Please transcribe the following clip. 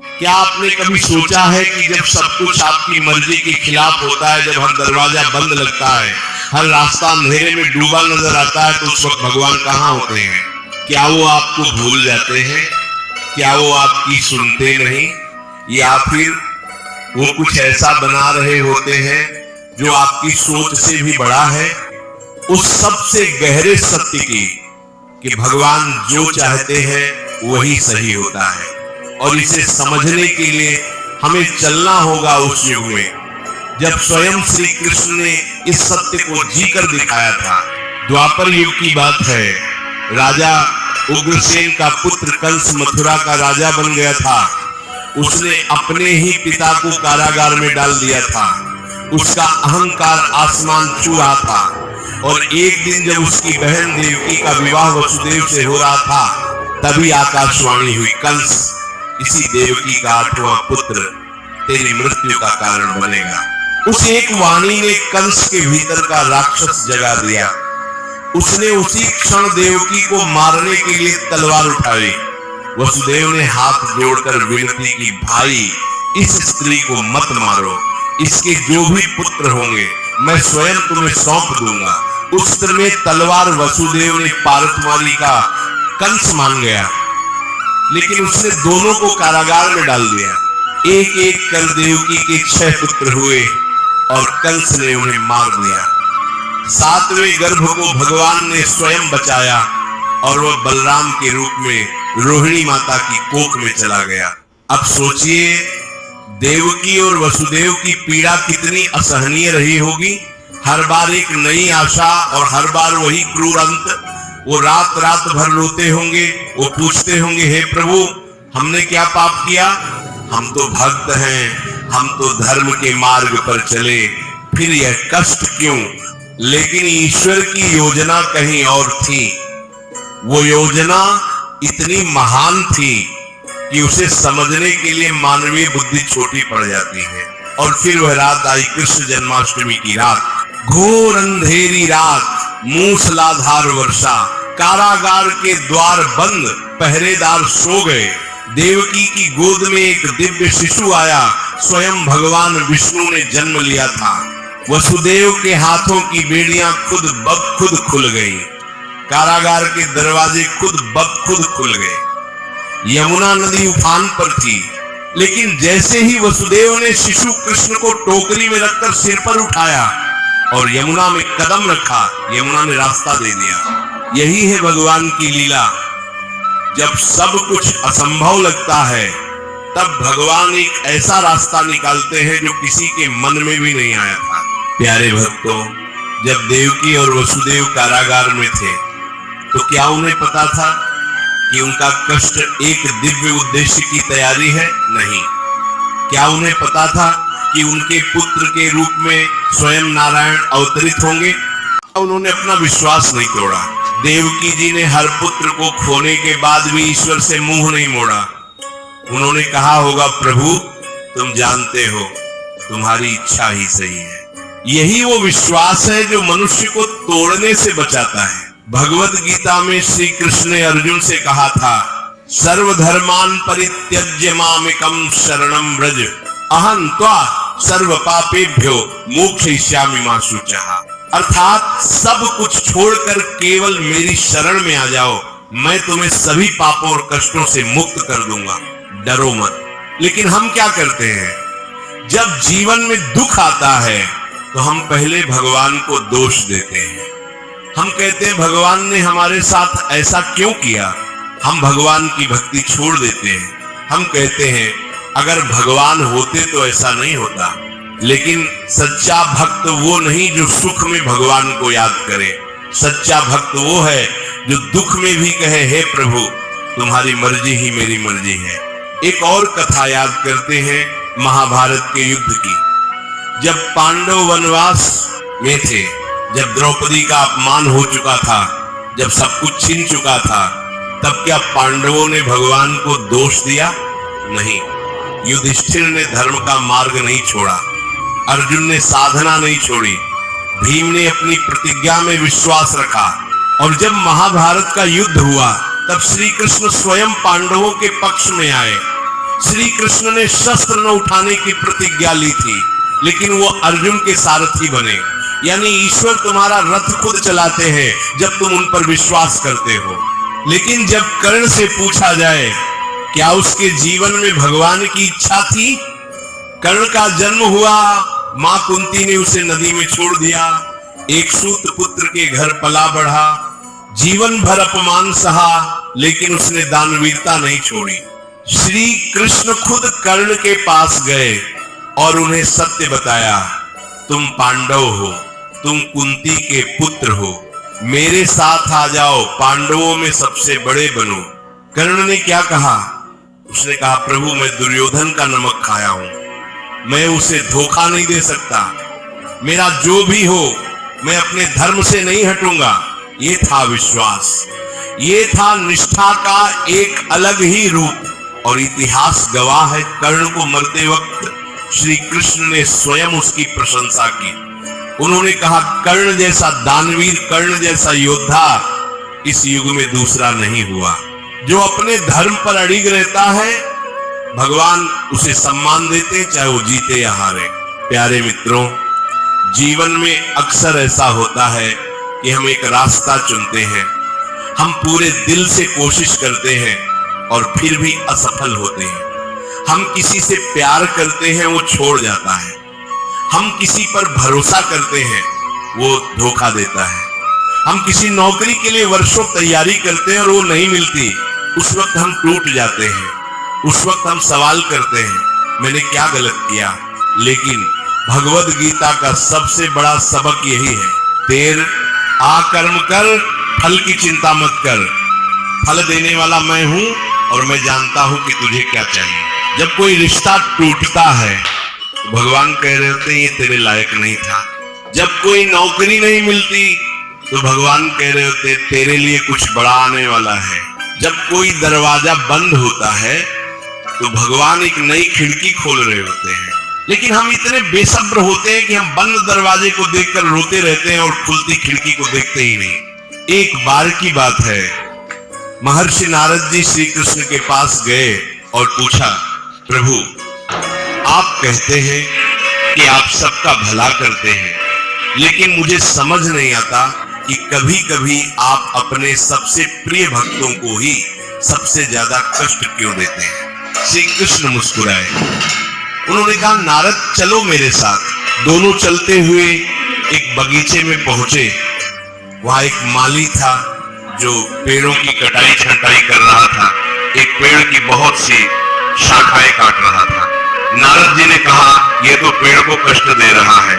क्या आपने कभी सोचा है कि जब सब कुछ आपकी मर्जी के खिलाफ होता है, जब हर दरवाजा बंद लगता है, हर रास्ता अंधेरे में डूबा नजर आता है, तो उस वक्त भगवान कहाँ होते हैं? क्या वो आपको भूल जाते हैं? क्या वो आपकी सुनते नहीं? या फिर वो कुछ ऐसा बना रहे होते हैं जो आपकी सोच से भी बड़ा है? उस सबसे गहरे सत्य की कि भगवान जो चाहते हैं वही सही होता है, और इसे समझने के लिए हमें चलना होगा उस युग में जब स्वयं श्री कृष्ण ने इस सत्य को जीकर दिखाया था। द्वापर युग की बात है। राजा उग्रसेन का पुत्र कंस मथुरा का राजा बन गया था। उसने अपने ही पिता को कारागार में डाल दिया था। उसका अहंकार आसमान छू रहा था, और एक दिन जब उसकी बहन देवकी का विवाह वसुदेव से हो रहा था, तभी आकाशवाणी हुई, कंस, इसी देवकी का 8वां पुत्र तेरी मृत्यु का कारण बनेगा। उस एक वाणी ने कंस के भीतर का राक्षस जगा दिया। उसने उसी क्षण देवकी को मारने के लिए तलवार उठाई। वसुदेव ने हाथ जोड़कर विनती की, भाई इस स्त्री को मत मारो, इसके जो भी पुत्र होंगे मैं स्वयं तुम्हें सौंप दूंगा। उस समय तलवार वसुदेव ने पारतवारी का कंस मान गया, लेकिन उसने दोनों को कारागार में डाल दिया। एक एक कर देवकी के 6 पुत्र हुए और कंस ने उन्हें मार दिया। 7वें गर्भ को भगवान ने स्वयं बचाया, और वह बलराम के रूप में रोहिणी माता की कोख में चला गया। अब सोचिए, देवकी और वसुदेव की पीड़ा कितनी असहनीय रही होगी। हर बार एक नई आशा और हर बार वही क्रूर अंत। वो रात रात भर रोते होंगे, वो पूछते होंगे, हे प्रभु हमने क्या पाप किया? हम तो भक्त हैं, हम तो धर्म के मार्ग पर चले, फिर यह कष्ट क्यों? लेकिन ईश्वर की योजना कहीं और थी। वो योजना इतनी महान थी कि उसे समझने के लिए मानवीय बुद्धि छोटी पड़ जाती है। और फिर वह रात आई, कृष्ण जन्माष्टमी की रात, घोर अंधेरी रात, मूसलाधार वर्षा, कारागार के द्वार बंद, पहरेदार सो गए। देवकी की गोद में एक दिव्य शिशु आया। स्वयं भगवान विष्णु ने जन्म लिया था। वसुदेव के हाथों की बेड़ियां खुद ब खुद खुल गई। कारागार के दरवाजे खुद ब खुद खुल गए। यमुना नदी उफान पर थी, लेकिन जैसे ही वसुदेव ने शिशु कृष्ण को टोकरी में रखकर सिर पर उठाया और यमुना में कदम रखा, यमुना ने रास्ता दे दिया। यही है भगवान की लीला। जब सब कुछ असंभव लगता है, तब भगवान एक ऐसा रास्ता निकालते हैं जो किसी के मन में भी नहीं आया था। प्यारे भक्तों, जब देवकी और वसुदेव कारागार में थे, तो क्या उन्हें पता था कि उनका कष्ट एक दिव्य उद्देश्य की तैयारी है? नहीं। क्या उन्हें पता था कि उनके पुत्र के रूप में स्वयं नारायण अवतरित होंगे? उन्होंने अपना विश्वास नहीं तोड़ा। देवकी जी ने हर पुत्र को खोने के बाद भी ईश्वर से मुंह नहीं मोड़ा। उन्होंने कहा होगा, प्रभु तुम जानते हो, तुम्हारी इच्छा ही सही है। यही वो विश्वास है जो मनुष्य को तोड़ने से बचाता है। भगवत गीता में श्री कृष्ण ने अर्जुन से कहा था, सर्वधर्मान परित्यज्य मामेकं शरणं व्रज, अहं त्वा सर्व पापेभ्यो मोक्षयिष्यामि मा शुचः। अर्थात सब कुछ छोड़कर केवल मेरी शरण में आ जाओ, मैं तुम्हें सभी पापों और कष्टों से मुक्त कर दूंगा, डरो मत। लेकिन हम क्या करते हैं? जब जीवन में दुख आता है तो हम पहले भगवान को दोष देते हैं। हम कहते हैं भगवान ने हमारे साथ ऐसा क्यों किया? हम भगवान की भक्ति छोड़ देते हैं। हम कहते हैं अगर भगवान होते तो ऐसा नहीं होता। लेकिन सच्चा भक्त वो नहीं जो सुख में भगवान को याद करे। सच्चा भक्त वो है जो दुख में भी कहे, हे प्रभु तुम्हारी मर्जी ही मेरी मर्जी है। एक और कथा याद करते हैं महाभारत के युद्ध की। जब पांडव वनवास में थे, जब द्रौपदी का अपमान हो चुका था, जब सब कुछ छीन चुका था, तब क्या पांडवों ने भगवान को दोष दिया? नहीं। युधिष्ठिर ने धर्म का मार्ग नहीं छोड़ा, अर्जुन ने साधना नहीं छोड़ी, भीम ने अपनी प्रतिज्ञा में विश्वास रखा। और जब महाभारत का युद्ध हुआ, तब श्री कृष्ण स्वयं पांडवों के पक्ष में आए। श्री कृष्ण ने शस्त्र न उठाने की प्रतिज्ञा ली थी, लेकिन वो अर्जुन के सारथी बने। यानी ईश्वर तुम्हारा रथ खुद चलाते हैं जब तुम उन पर विश्वास करते हो। लेकिन जब कर्ण से पूछा जाए क्या उसके जीवन में भगवान की इच्छा थी? कर्ण का जन्म हुआ, मां कुंती ने उसे नदी में छोड़ दिया, एक सूत पुत्र के घर पला बढ़ा, जीवन भर अपमान सहा, लेकिन उसने दानवीरता नहीं छोड़ी। श्री कृष्ण खुद कर्ण के पास गए और उन्हें सत्य बताया, तुम पांडव हो, तुम कुंती के पुत्र हो, मेरे साथ आ जाओ, पांडवों में सबसे बड़े बनो। कर्ण ने क्या कहा? उसने कहा, प्रभु मैं दुर्योधन का नमक खाया हूं, मैं उसे धोखा नहीं दे सकता, मेरा जो भी हो मैं अपने धर्म से नहीं हटूंगा। ये था विश्वास, ये था निष्ठा का एक अलग ही रूप। और इतिहास गवाह है, कर्ण को मरते वक्त श्री कृष्ण ने स्वयं उसकी प्रशंसा की। उन्होंने कहा, कर्ण जैसा दानवीर, कर्ण जैसा योद्धा इस युग में दूसरा नहीं हुआ। जो अपने धर्म पर अड़िग रहता है, भगवान उसे सम्मान देते, चाहे वो जीते या हारे। प्यारे मित्रों, जीवन में अक्सर ऐसा होता है कि हम एक रास्ता चुनते हैं, हम पूरे दिल से कोशिश करते हैं और फिर भी असफल होते हैं। हम किसी से प्यार करते हैं, वो छोड़ जाता है। हम किसी पर भरोसा करते हैं, वो धोखा देता है। हम किसी नौकरी के लिए वर्षों तैयारी करते हैं और वो नहीं मिलती, उस वक्त हम टूट जाते हैं। उस वक्त हम सवाल करते हैं, मैंने क्या गलत किया? लेकिन भगवद गीता का सबसे बड़ा सबक यही है, तेर आ कर्म कर, फल की चिंता मत कर, फल देने वाला मैं हूं और मैं जानता हूं कि तुझे क्या चाहिए। जब कोई रिश्ता टूटता है तो भगवान कह रहे होते हैं ये तेरे लायक नहीं था। जब कोई नौकरी नहीं मिलती तो भगवान कह रहे होते तेरे लिए कुछ बड़ा आने वाला है। जब कोई दरवाजा बंद होता है तो भगवान एक नई खिड़की खोल रहे होते हैं। लेकिन हम इतने बेसब्र होते हैं कि हम बंद दरवाजे को देखकर रोते रहते हैं और खुलती खिड़की को देखते ही नहीं। एक बार की बात है, महर्षि नारद जी श्री कृष्ण के पास गए और पूछा, प्रभु आप कहते हैं कि आप सबका भला करते हैं, लेकिन मुझे समझ नहीं आता कि कभी कभी आप अपने सबसे प्रिय भक्तों को ही सबसे ज्यादा कष्ट क्यों देते हैं। श्री कृष्ण मुस्कुराए, उन्होंने कहा, नारद चलो मेरे साथ। दोनों चलते हुए एक बगीचे में पहुंचे। वहां एक माली था जो पेड़ों की कटाई छंटाई कर रहा था, एक पेड़ की बहुत सी शाखाएं काट रहा था। नारद जी ने कहा, यह तो पेड़ को कष्ट दे रहा है।